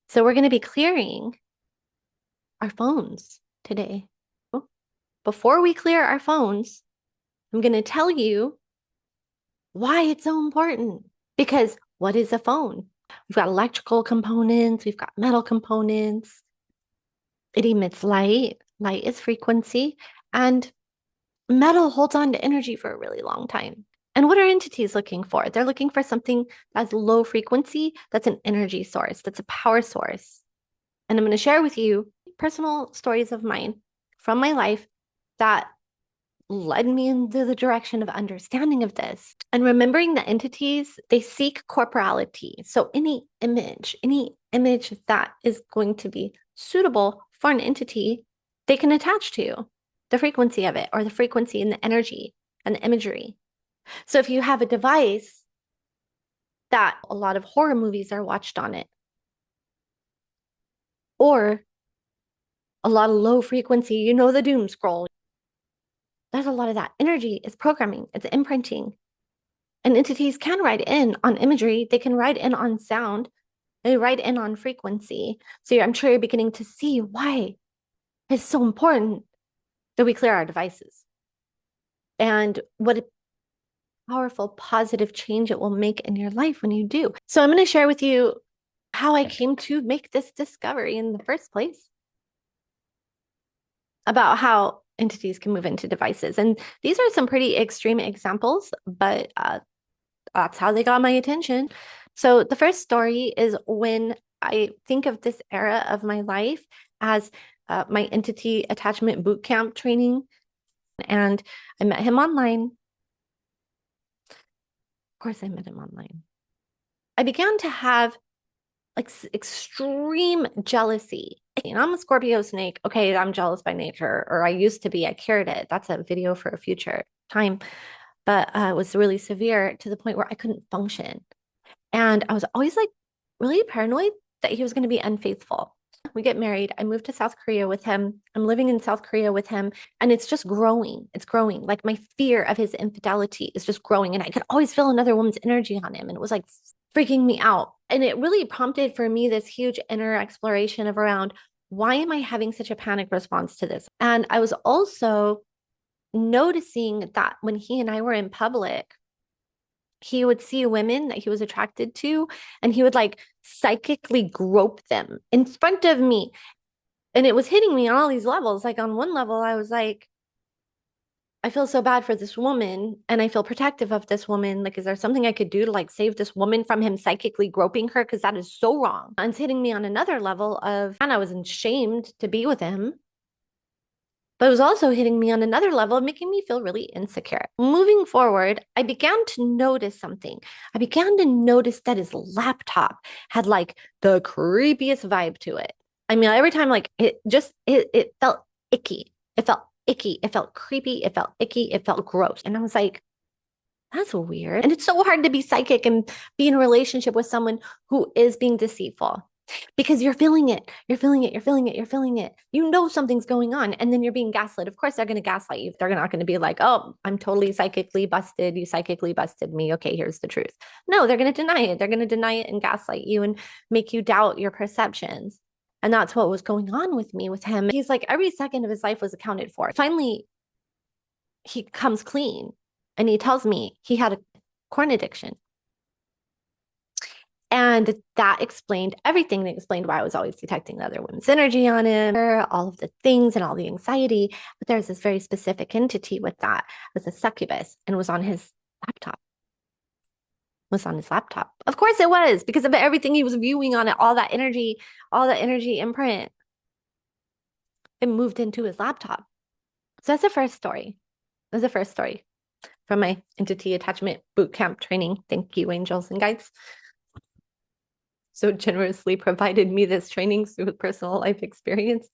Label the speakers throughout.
Speaker 1: So we're going to be clearing our phones today. Before we clear our phones, I'm going to tell you why it's so important. Because what is a phone? We've got electrical components, we've got metal components. It emits light. Light is frequency. And metal holds on to energy for a really long time. And what are entities looking for? They're looking for something that's low frequency, that's an energy source, that's a power source. And I'm going to share with you personal stories of mine from my life that led me into the direction of understanding of this and remembering that entities, they seek corporality. So any image that is going to be suitable for an entity, they can attach to the frequency of it or the frequency and the energy and the imagery. So if you have a device that a lot of horror movies are watched on it, or a lot of low frequency, the doom scroll, there's a lot of that energy is programming, it's imprinting. And entities can ride in on imagery, they can ride in on sound, they ride in on frequency. So I'm sure you're beginning to see why it's so important that we clear our devices and what a powerful, positive change it will make in your life when you do. So I'm going to share with you how I came to make this discovery in the first place about how entities can move into devices. And these are some pretty extreme examples, but that's how they got my attention. So the first story is when I think of this era of my life as my entity attachment boot camp training. And I met him online. Of course, I met him online. I began to have like extreme jealousy. I'm a Scorpio snake. Okay, I'm jealous by nature, or I used to be. I cured it. That's a video for a future time. But it was really severe to the point where I couldn't function. And I was always like really paranoid that he was going to be unfaithful. We get married. I moved to South Korea with him. I'm living in South Korea with him. And it's just growing. It's growing. Like my fear of his infidelity is just growing. And I could always feel another woman's energy on him. And it was like freaking me out. And it really prompted for me this huge inner exploration of around why am I having such a panic response to this? And I was also noticing that when he and I were in public, he would see women that he was attracted to and he would like psychically grope them in front of me. And it was hitting me on all these levels. Like on one level, I was like, I feel so bad for this woman and I feel protective of this woman. Like, is there something I could do to like save this woman from him psychically groping her? Because that is so wrong. And it's hitting me on another level of, and I was ashamed to be with him. But it was also hitting me on another level, making me feel really insecure. Moving forward, I began to notice something. I began to notice that his laptop had like the creepiest vibe to it. I mean, every time like it felt icky. It felt icky. It felt creepy. It felt icky. It felt gross. And I was like, that's weird. And it's so hard to be psychic and be in a relationship with someone who is being deceitful because you're feeling it. You're feeling it. You're feeling it. You're feeling it. You know something's going on. And then you're being gaslit. Of course, they're going to gaslight you. They're not going to be like, oh, I'm totally psychically busted. You psychically busted me. Okay, here's the truth. No, they're going to deny it. They're going to deny it and gaslight you and make you doubt your perceptions. And that's what was going on with me with him. He's like, every second of his life was accounted for. Finally, he comes clean and he tells me he had a corn addiction. And that explained everything. That explained why I was always detecting the other woman's energy on him, all of the things and all the anxiety. But there's this very specific entity with that. It was a succubus and was on his laptop. Was on his laptop. Of course it was, because of everything he was viewing on it, all that energy imprint. It moved into his laptop. So that's the first story. That's the first story from my entity attachment bootcamp training. Thank you, angels and guides. So generously provided me this training through personal life experience.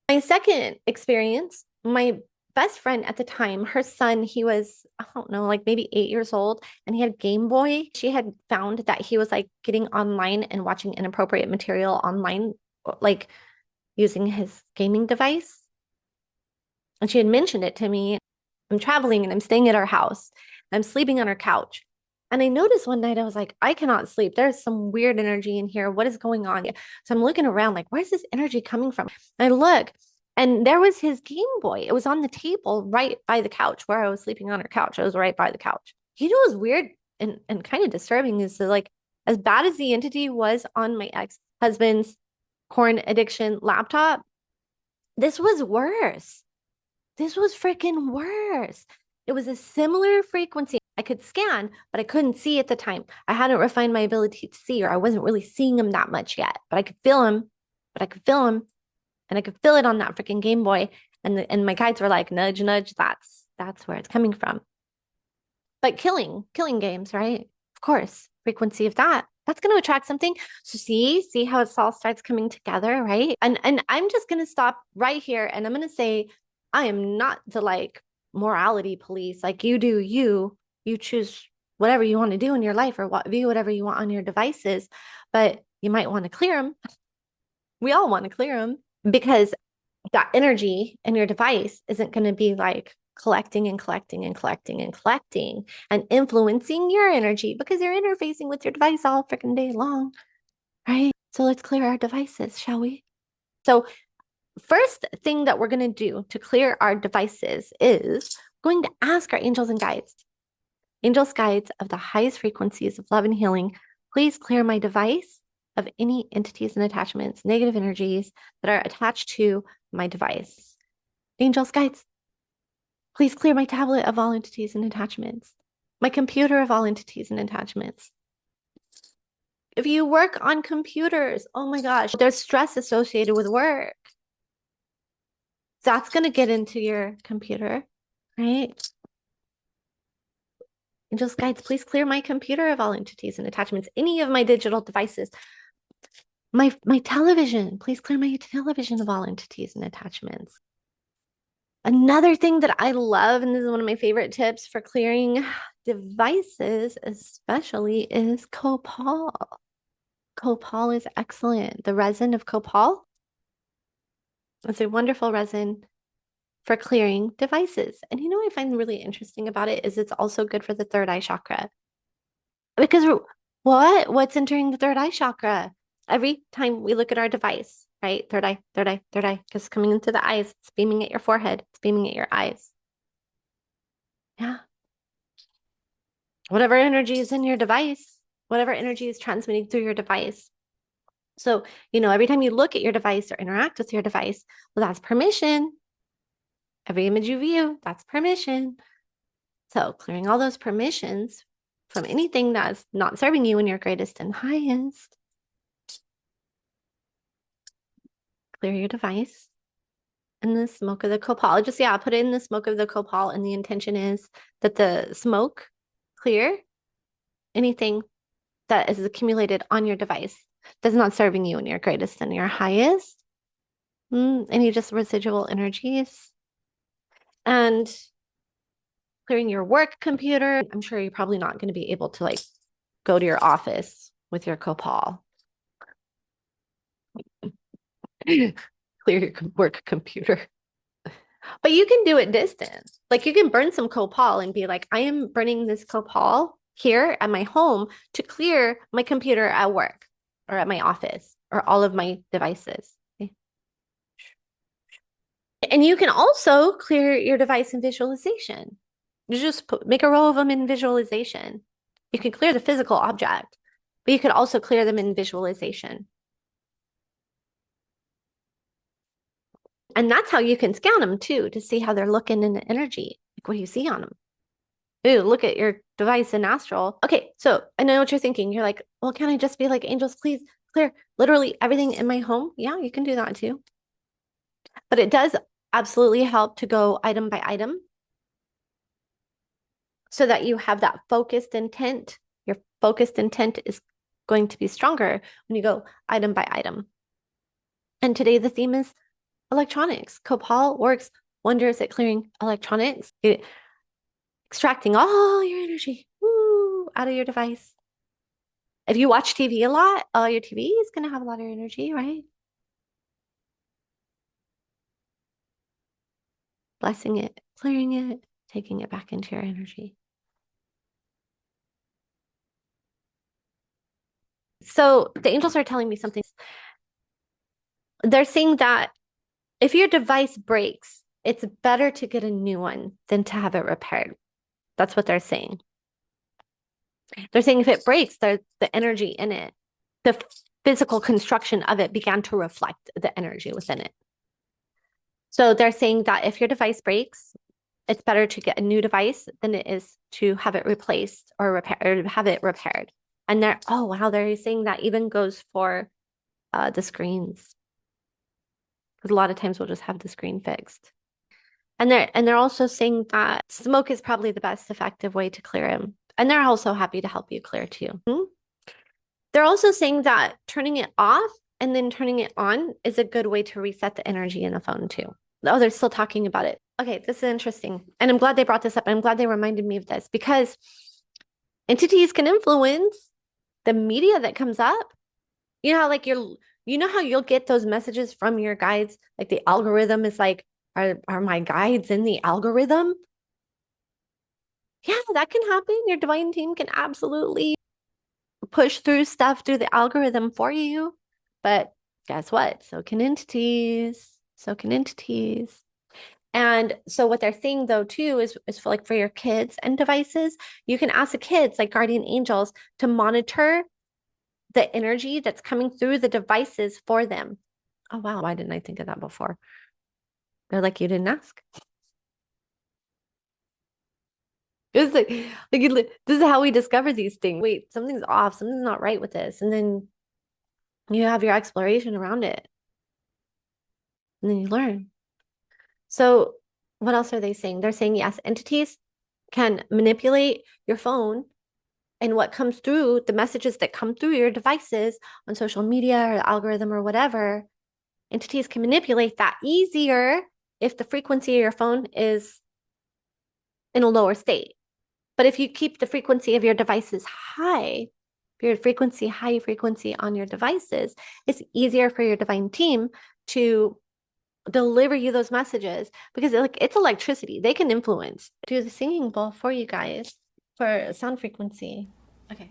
Speaker 1: My second experience, my best friend at the time, her son, he was, I don't know, like maybe 8 years old, and he had Game Boy. She had found that he was like getting online and watching inappropriate material online, like using his gaming device. And she had mentioned it to me. I'm traveling and I'm staying at our house. I'm sleeping on her couch. And I noticed one night I was like, I cannot sleep. There's some weird energy in here. What is going on? So I'm looking around like, where's this energy coming from? And I look, and there was his Game Boy. It was on the table right by the couch where I was sleeping on her couch. It was right by the couch. You know what was weird and kind of disturbing is that, like, as bad as the entity was on my ex-husband's corn addiction laptop, this was worse. This was freaking worse. It was a similar frequency. I could scan, but I couldn't see at the time. I hadn't refined my ability to see, or I wasn't really seeing him that much yet. But I could feel him. But I could feel him, and I could feel it on that freaking Game Boy. And my guides were like, nudge, nudge. That's where it's coming from. But killing games, right? Of course, frequency of that's going to attract something. So see how it all starts coming together, right? And I'm just going to stop right here, and I'm going to say I am not the like morality police. Like, you do you choose whatever you want to do in your life, or view whatever you want on your devices, but you might want to clear them. We all want to clear them, because that energy in your device isn't going to be like collecting and collecting and collecting and collecting and influencing your energy, because you're interfacing with your device all freaking day long, right? So let's clear our devices, shall we? So first thing that we're going to do to clear our devices is going to ask our angels guides of the highest frequencies of love and healing, please clear my device of any entities and attachments, negative energies that are attached to my device. Angels guides, please clear my tablet of all entities and attachments, my computer of all entities and attachments. If you work on computers, oh my gosh, there's stress associated with work. That's going to get into your computer, right? Angels guides, please clear my computer of all entities and attachments, any of my digital devices. My television, please clear my television of all entities and attachments. Another thing that I love, and this is one of my favorite tips for clearing devices, especially, is copal. Copal is excellent. The resin of copal is a wonderful resin for clearing devices. And you know what I find really interesting about it is it's also good for the third eye chakra. Because what's entering the third eye chakra? Every time we look at our device, right? Third eye, third eye, third eye, because coming into the eyes, it's beaming at your forehead, it's beaming at your eyes. Yeah. Whatever energy is in your device, whatever energy is transmitting through your device. So, every time you look at your device or interact with your device, well, that's permission. Every image you view, that's permission. So, clearing all those permissions from anything that's not serving you in your greatest and highest. Clear your device in the smoke of the copal. Just, put it in the smoke of the copal. And the intention is that the smoke clear anything that is accumulated on your device that's not serving you in your greatest and your highest. Any just residual energies. And clearing your work computer. I'm sure you're probably not going to be able to like go to your office with your copal. Clear your work computer. But you can do it distant. Like, you can burn some copal and be like, I am burning this copal here at my home to clear my computer at work or at my office or all of my devices. Okay. And you can also clear your device in visualization. You just make a row of them in visualization. You can clear the physical object, but you could also clear them in visualization. And that's how you can scan them too, to see how they're looking in the energy. Like, what do you see on them? Ooh, look at your device in astral. Okay, so I know what you're thinking. You're like, well, can I just be like, angels, please clear literally everything in my home? Yeah, you can do that too. But it does absolutely help to go item by item so that you have that focused intent. Your focused intent is going to be stronger when you go item by item. And today the theme is electronics. Copal works wonders at clearing electronics, extracting all your energy out of your device. If you watch TV a lot, your TV is going to have a lot of energy, right? Blessing it, clearing it, taking it back into your energy. So the angels are telling me something. They're saying that if your device breaks, it's better to get a new one than to have it repaired. That's what they're saying. They're saying if it breaks, the energy in it, the physical construction of it began to reflect the energy within it. So they're saying that if your device breaks, it's better to get a new device than it is to have it replaced or repaired or have it repaired. And they're, oh wow, they're saying that even goes for the screens. Because a lot of times we'll just have the screen fixed. And they're also saying that smoke is probably the best effective way to clear them. And they're also happy to help you clear too. They're also saying that turning it off and then turning it on is a good way to reset the energy in the phone too. Oh, they're still talking about it. Okay, this is interesting. And I'm glad they brought this up. I'm glad they reminded me of this because entities can influence the media that comes up. You know how like you know how you'll get those messages from your guides? Like the algorithm is like, are my guides in the algorithm? Yeah, that can happen. Your divine team can absolutely push through stuff through the algorithm for you. But guess what? So can entities. So can entities. And so what they're saying though too is for like for your kids and devices, you can ask the kids like guardian angels to monitor the energy that's coming through the devices for them. Oh wow, why didn't I think of that before? They're like, you didn't ask. It's like this is how we discover these things. Wait, something's off, something's not right with this. And then you have your exploration around it. And then you learn. So what else are they saying? They're saying yes, entities can manipulate your phone and what comes through, the messages that come through your devices on social media or the algorithm or whatever, entities can manipulate that easier if the frequency of your phone is in a lower state. But if you keep the frequency of your devices high, your frequency, high frequency on your devices, it's easier for your divine team to deliver you those messages because it's electricity. They can influence. Do the singing bowl for you guys for sound frequency. Okay.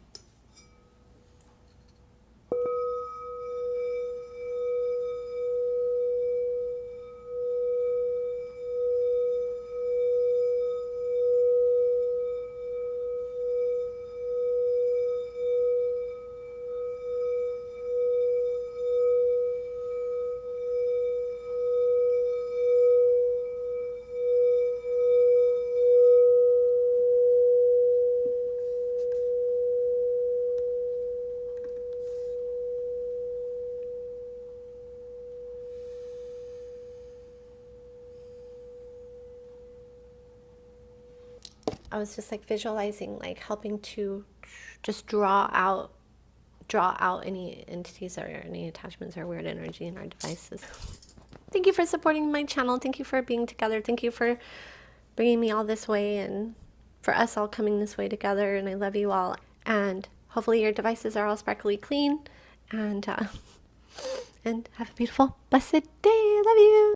Speaker 1: I was just like visualizing, like helping to just draw out any entities or any attachments or weird energy in our devices. Thank you for supporting my channel. Thank you for being together. Thank you for bringing me all this way and for us all coming this way together. And I love you all. And hopefully your devices are all sparkly clean. And have a beautiful, blessed day. I love you.